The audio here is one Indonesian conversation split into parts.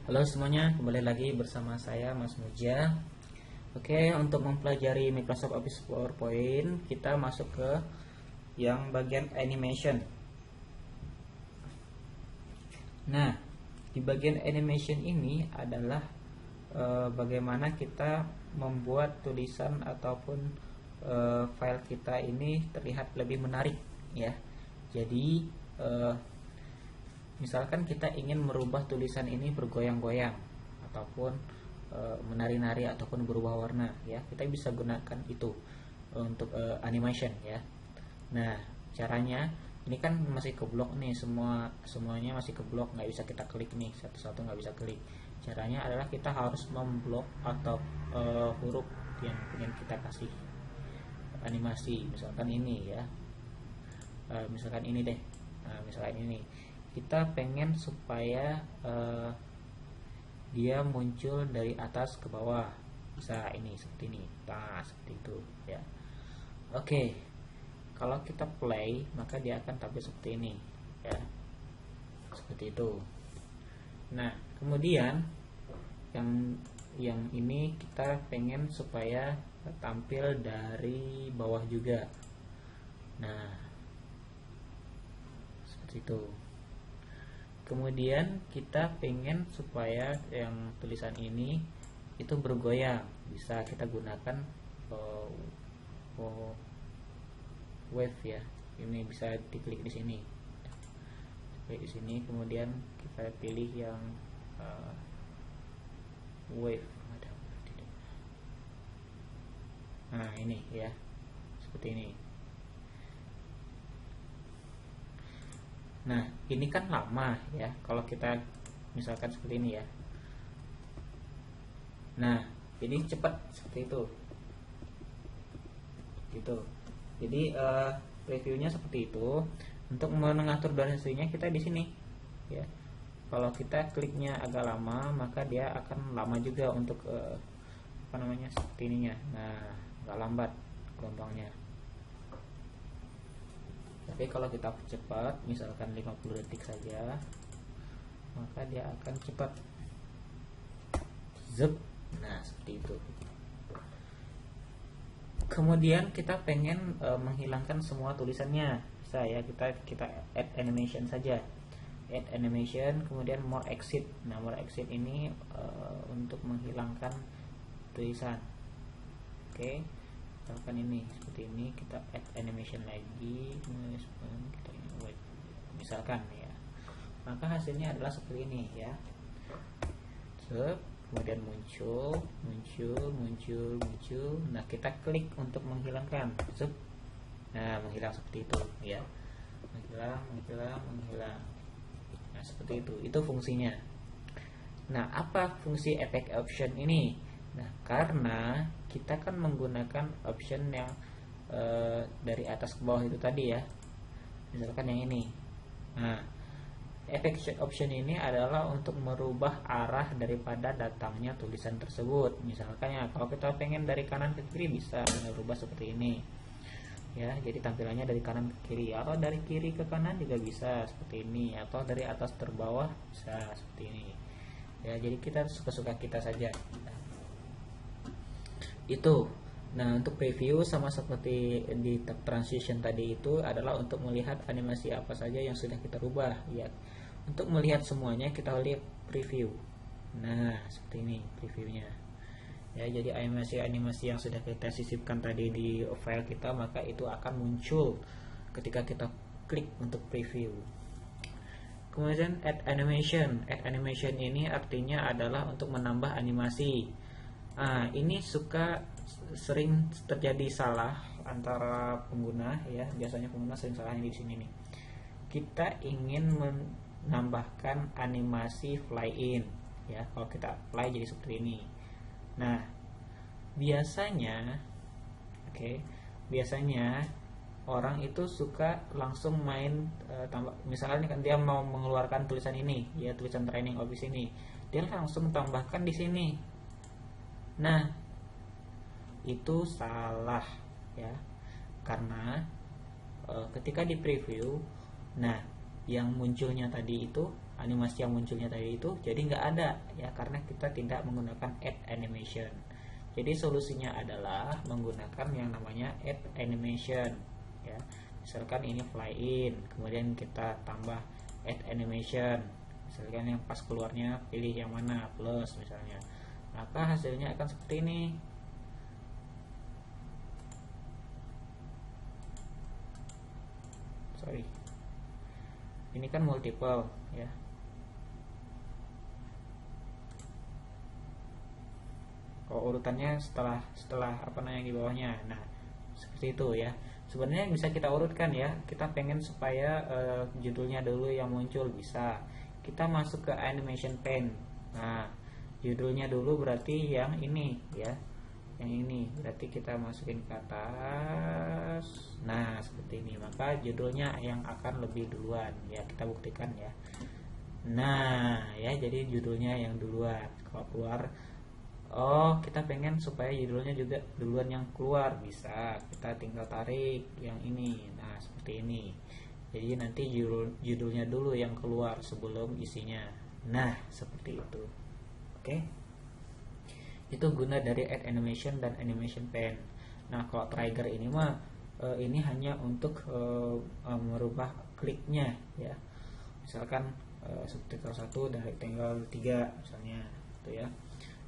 Halo semuanya, kembali lagi bersama saya Mas Muja. Oke, untuk mempelajari Microsoft Office PowerPoint, kita masuk ke yang bagian animation. Nah, di bagian animation ini adalah bagaimana kita membuat tulisan ataupun file kita ini terlihat lebih menarik, ya. Jadi misalkan kita ingin merubah tulisan ini bergoyang-goyang ataupun menari-nari ataupun berubah warna, ya, kita bisa gunakan itu untuk animation, ya. Nah, caranya ini kan masih ke blok nih, semuanya masih ke blok, nggak bisa kita klik nih satu-satu, nggak bisa klik. Caranya adalah kita harus memblok atau huruf yang ingin kita kasih animasi, misalkan ini, ya. Misalkan ini deh. Nah, misalkan ini kita pengen supaya dia muncul dari atas ke bawah, bisa ini seperti ini, nah seperti itu, ya. Oke, kalau kita play maka dia akan tampil seperti ini, ya, seperti itu. Nah, kemudian yang ini kita pengen supaya tampil dari bawah juga, nah seperti itu. Kemudian kita pengen supaya yang tulisan ini itu bergoyang, bisa kita gunakan wave, ya. Ini bisa diklik di sini, klik di sini, kemudian kita pilih yang wave. Nah ini, ya, seperti ini. Nah, ini kan lama, ya, kalau kita misalkan seperti ini, ya. Nah, jadi cepat seperti itu. Gitu. Jadi reviewnya seperti itu. Untuk mengatur durasinya kita di sini, ya. Kalau kita kliknya agak lama, maka dia akan lama juga untuk seperti ininya. Nah, agak lambat gelombangnya. Tapi kalau kita cepat, misalkan 50 detik saja, maka dia akan cepat. Zup. Nah, seperti itu. Kemudian kita pengen menghilangkan semua tulisannya, bisa, ya, kita add animation saja. Add animation, kemudian more exit. Nah, more exit ini untuk menghilangkan tulisan. Oke. Misalkan ini seperti ini, kita add animation lagi, kita wait, misalkan, ya, maka hasilnya adalah seperti ini, ya. Kemudian muncul. Nah, kita klik untuk menghilangkan. Nah, menghilang seperti itu, ya. Menghilang. Nah, seperti itu. Itu fungsinya. Nah, apa fungsi effect option ini? Nah, karena kita kan menggunakan option yang dari atas ke bawah itu tadi, ya. Misalkan yang ini. Nah, effect option ini adalah untuk merubah arah daripada datangnya tulisan tersebut. Misalkan, ya, kalau kita pengen dari kanan ke kiri, bisa merubah seperti ini, ya. Jadi tampilannya dari kanan ke kiri, atau dari kiri ke kanan juga bisa seperti ini, atau dari atas ke bawah bisa seperti ini, ya. Jadi kita suka-suka kita saja. Itu. Nah, untuk preview sama seperti di tab transition tadi, itu adalah untuk melihat animasi apa saja yang sudah kita rubah, ya. Untuk melihat semuanya kita lihat preview. Nah, seperti ini previewnya, ya. Jadi animasi yang sudah kita sisipkan tadi di file kita, maka itu akan muncul ketika kita klik untuk preview. Kemudian add animation. Add animation ini artinya adalah untuk menambah animasi. Ini sering terjadi salah antara pengguna, ya. Biasanya pengguna sering salahnya di sini nih. Kita ingin menambahkan animasi fly in, ya. Kalau kita apply jadi seperti ini. Nah, biasanya orang itu suka langsung main misalnya kan dia mau mengeluarkan tulisan ini, ya, tulisan training office ini, dia langsung tambahkan di sini. Nah, itu salah, ya, karena ketika di preview, nah, yang munculnya tadi itu animasi yang munculnya tadi itu jadi nggak ada ya, karena kita tidak menggunakan add animation. Jadi solusinya adalah menggunakan yang namanya add animation ya. Misalkan ini fly in, kemudian kita tambah add animation, misalkan yang pas keluarnya pilih yang mana, plus misalnya, maka hasilnya akan seperti ini. Sorry, ini kan multiple ya. Oh, urutannya setelah apa namanya di bawahnya. Nah, seperti itu ya. Sebenarnya bisa kita urutkan ya. Kita pengen supaya judulnya dulu yang muncul, bisa. Kita masuk ke animation pane. Nah, judulnya dulu berarti yang ini ya. Yang ini berarti kita masukin ke atas. Nah, seperti ini. Maka judulnya yang akan lebih duluan ya, kita buktikan ya. Nah, ya jadi judulnya yang duluan. Kalau keluar, oh kita pengen supaya judulnya juga duluan yang keluar, bisa kita tinggal tarik yang ini. Nah, seperti ini. Jadi nanti judulnya dulu yang keluar sebelum isinya. Nah, seperti itu. Oke. Itu guna dari add animation dan animation pane. Nah, kalau trigger ini mah ini hanya untuk merubah kliknya ya. Misalkan subtitle 1 dari tanggal 3 misalnya gitu ya.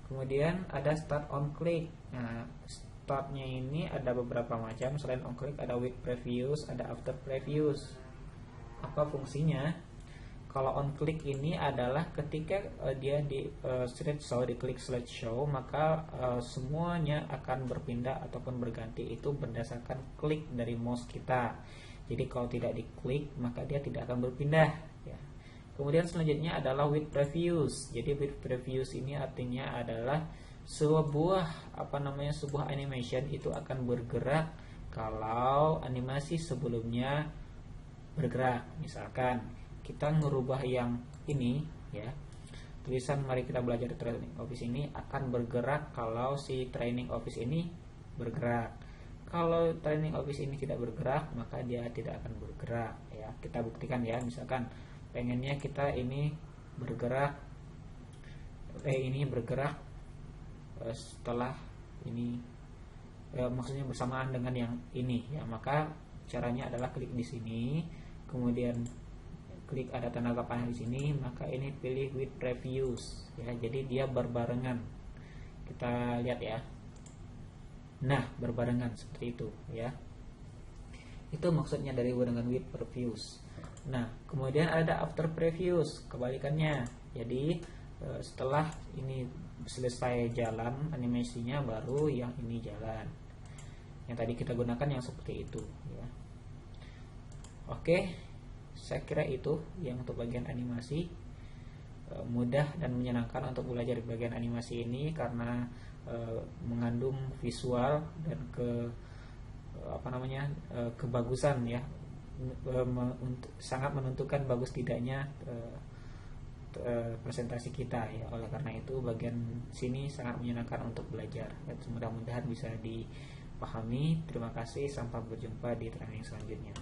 Kemudian ada start on click. Nah, startnya ini ada beberapa macam. Selain on click ada with previews, ada after previews. Apa fungsinya? Kalau on click ini adalah ketika dia di slideshow, di klik slideshow, maka semuanya akan berpindah ataupun berganti itu berdasarkan klik dari mouse kita. Jadi kalau tidak diklik maka dia tidak akan berpindah ya. Kemudian selanjutnya adalah with previews. Jadi with previews ini artinya adalah sebuah sebuah animation itu akan bergerak kalau animasi sebelumnya bergerak. Misalkan kita ngerubah yang ini ya, tulisan mari kita belajar di training office ini akan bergerak kalau si training office ini bergerak. Kalau training office ini tidak bergerak maka dia tidak akan bergerak ya. Kita buktikan ya, misalkan pengennya kita ini bergerak setelah ini maksudnya bersamaan dengan yang ini ya, maka caranya adalah klik di sini, kemudian klik ada tanda panah di sini, maka ini pilih with previews ya. Jadi dia berbarengan. Kita lihat ya. Nah, berbarengan seperti itu ya. Itu maksudnya dari barengan with previews. Nah, kemudian ada after previews, kebalikannya. Jadi setelah ini selesai jalan animasinya baru yang ini jalan. Yang tadi kita gunakan yang seperti itu ya. Oke. Saya kira itu yang untuk bagian animasi. Mudah dan menyenangkan untuk belajar bagian animasi ini karena mengandung visual dan kebagusan ya, sangat menentukan bagus tidaknya presentasi kita ya. Oleh karena itu bagian sini sangat menyenangkan untuk belajar dan mudah-mudahan bisa dipahami. Terima kasih, sampai berjumpa di training selanjutnya.